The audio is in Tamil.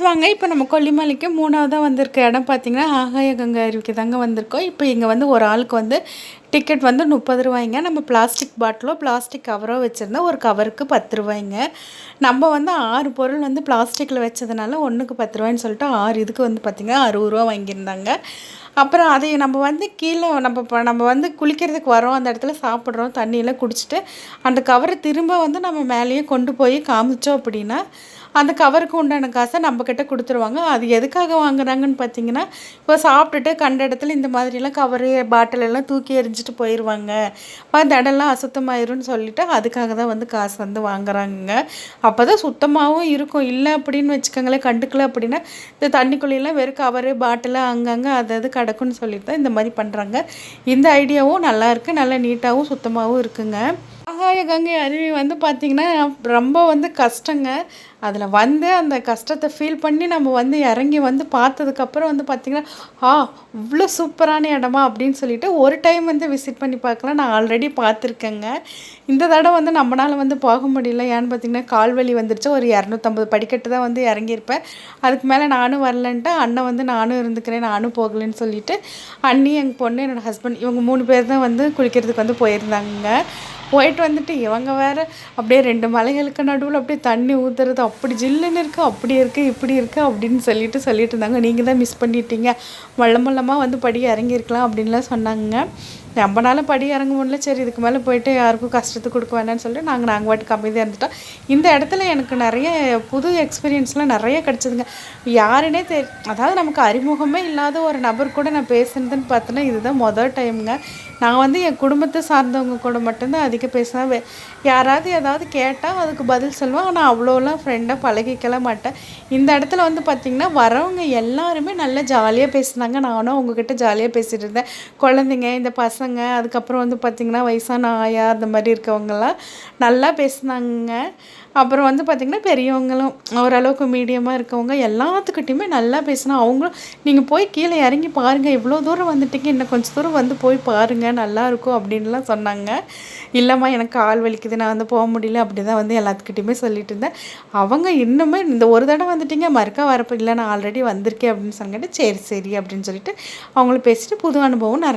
வாங்க. இப்போ நம்ம கொல்லிமலைக்கு 3வதா வந்திருக்க இடம் பார்த்தீங்கன்னா, ஆகாய கங்கை அருவிக்கு தாங்க வந்திருக்கோம். இப்போ இங்கே வந்து ஒரு ஆளுக்கு வந்து டிக்கெட் வந்து ரூ. 30. நம்ம பிளாஸ்டிக் பாட்டிலோ, பிளாஸ்டிக் கவரோ வச்சுருந்தா ஒரு கவருக்கு ரூ. 10. நம்ம வந்து 6 பொருள் வந்து பிளாஸ்டிக்கில் வச்சதுனால ஒன்றுக்கு ரூ. 10 சொல்லிட்டு 6 இதுக்கு வந்து பார்த்திங்கன்னா ரூ. 60 வாங்கியிருந்தாங்க. அப்புறம் அதை நம்ம வந்து கீழே நம்ம வந்து குளிக்கிறதுக்கு வரோம், அந்த இடத்துல சாப்பிட்றோம், தண்ணியெல்லாம் குடிச்சிட்டு அந்த கவரை திரும்ப வந்து நம்ம மேலேயே கொண்டு போய் காமிச்சோம் அப்படின்னா அந்த கவருக்கு உண்டான காசை நம்மக்கிட்ட கொடுத்துருவாங்க. அது எதுக்காக வாங்குறாங்கன்னு பார்த்தீங்கன்னா, இப்போ சாப்பிட்டுட்டு கண்ட இடத்துல இந்த மாதிரிலாம் கவரு, பாட்டில் எல்லாம் தூக்கி எறிஞ்சிட்டு போயிடுவாங்க. அந்த இடம்லாம் அசுத்தமாயிரும்னு சொல்லிட்டு அதுக்காக தான் வந்து காசு வந்து வாங்குறாங்கங்க. அப்போ தான் சுத்தமாகவும் இருக்கும். இல்லை அப்படின்னு வச்சுக்கோங்களேன், கண்டுக்கல அப்படின்னா இந்த தண்ணிக்குள்ளேலாம் வெறும் கவரு, பாட்டிலு அங்கங்கே அது கிடக்குன்னு சொல்லிட்டு தான் இந்த மாதிரி பண்ணுறாங்க. இந்த ஐடியாவும் நல்லாயிருக்கு. நல்லா நீட்டாகவும் சுத்தமாகவும் இருக்குங்க. ஆகாய கங்கை அருவி வந்து பார்த்திங்கன்னா ரொம்ப வந்து கஷ்டங்க. அதில் வந்து அந்த கஷ்டத்தை ஃபீல் பண்ணி நம்ம வந்து இறங்கி வந்து பார்த்ததுக்கப்புறம் வந்து பார்த்திங்கன்னா, இவ்வளோ சூப்பரான இடமா அப்படின்னு சொல்லிட்டு ஒரு டைம் வந்து விசிட் பண்ணி பார்க்கலாம். நான் ஆல்ரெடி பார்த்துருக்கேங்க. இந்த தடவை வந்து நம்மளால் வந்து போக முடியல. ஏன்னு பார்த்திங்கன்னா கால்வலி வந்துருச்சு. ஒரு 250 படிக்கட்டு தான் வந்து இறங்கியிருப்பேன். அதுக்கு மேலே நானும் வரலன்ட்டு அண்ணன் வந்து நானும் இருந்துக்கிறேன், நானும் போகலன்னு சொல்லிவிட்டு அண்ணி, எங்கள் பொண்ணு, என்னோடய ஹஸ்பண்ட் இவங்க 3 பேர் தான் வந்து குளிக்கிறதுக்கு வந்து போயிருந்தாங்க. போயிட்டு வந்துட்டு இவங்க வேறு அப்படியே 2 மலைகளுக்கு நடுவில் அப்படியே தண்ணி ஊற்றுறது, அப்படி ஜில்லுன்னு இருக்குது, அப்படி இருக்குது, இப்படி இருக்குது அப்படின்னு சொல்லிட்டு இருந்தாங்க. நீங்கள் தான் மிஸ் பண்ணிட்டீங்க, மொல்லமாக வந்து படி இறங்கியிருக்கலாம் அப்படின்லாம் சொன்னாங்க. நம்மளால படி இறங்க முடியல. சரி, இதுக்கு மேலே போயிட்டு யாருக்கும் கஷ்டத்தை கொடுக்க வேணான்னு சொல்லிட்டு நாங்கள் பாட்டுக்கு அமைதியாக இருந்துட்டோம். இந்த இடத்துல எனக்கு நிறைய புது எக்ஸ்பீரியன்ஸ்லாம் நிறைய கிடச்சிதுங்க. யாருன்னே அதாவது நமக்கு அறிமுகமே இல்லாத ஒரு நபர் கூட நான் பேசுனதுன்னு பார்த்தோன்னா இதுதான் மொதல் டைமுங்க. நான் வந்து என் குடும்பத்தை சார்ந்தவங்க கூட மட்டும்தான் அதிகம் பேசுவேன். யாராவது ஏதாவது கேட்டால் அதுக்கு பதில் சொல்லுவேன். ஆனால் அவ்வளோலாம் ஃப்ரெண்டாக பழகிக்கலாம் மாட்டேன். இந்த இடத்துல வந்து பார்த்திங்கன்னா வரவங்க எல்லாருமே நல்லா ஜாலியாக பேசுனாங்க. நானும் அவங்கக்கிட்ட ஜாலியாக பேசிகிட்டு இருந்தேன். குழந்தைங்க, இந்த பசங்க, அதுக்கப்புறம் வந்து பார்த்திங்கன்னா வயசான ஆயா அந்த மாதிரி இருக்கவங்கலாம் நல்லா பேசுனாங்க. அப்புறம் வந்து பார்த்திங்கன்னா பெரியவங்களும் ஓரளவுக்கு மீடியமாக இருக்கவங்க எல்லாத்துக்கிட்டையுமே நல்லா பேசினா. அவங்களும் நீங்கள் போய் கீழே இறங்கி பாருங்கள், இவ்வளோ தூரம் வந்துட்டீங்க, இன்னும் கொஞ்சம் தூரம் வந்து போய் பாருங்கள், நல்லாயிருக்கும் அப்படின்லாம் சொன்னாங்க. இல்லைம்மா எனக்கு கால் வலிக்குது, நான் வந்து போக முடியல அப்படி தான் வந்து எல்லாத்துக்கிட்டையுமே சொல்லிட்டு இருந்தேன். அவங்க இன்னுமே இந்த ஒரு தடவை வந்துட்டீங்க, மறுக்கா வரப்போ இல்லை நான் ஆல்ரெடி வந்திருக்கேன் அப்படின்னு சொன்னாங்க. சரி சரி அப்படின்னு சொல்லிட்டு அவங்களும் பேசிட்டு புது அனுபவம் நிறைய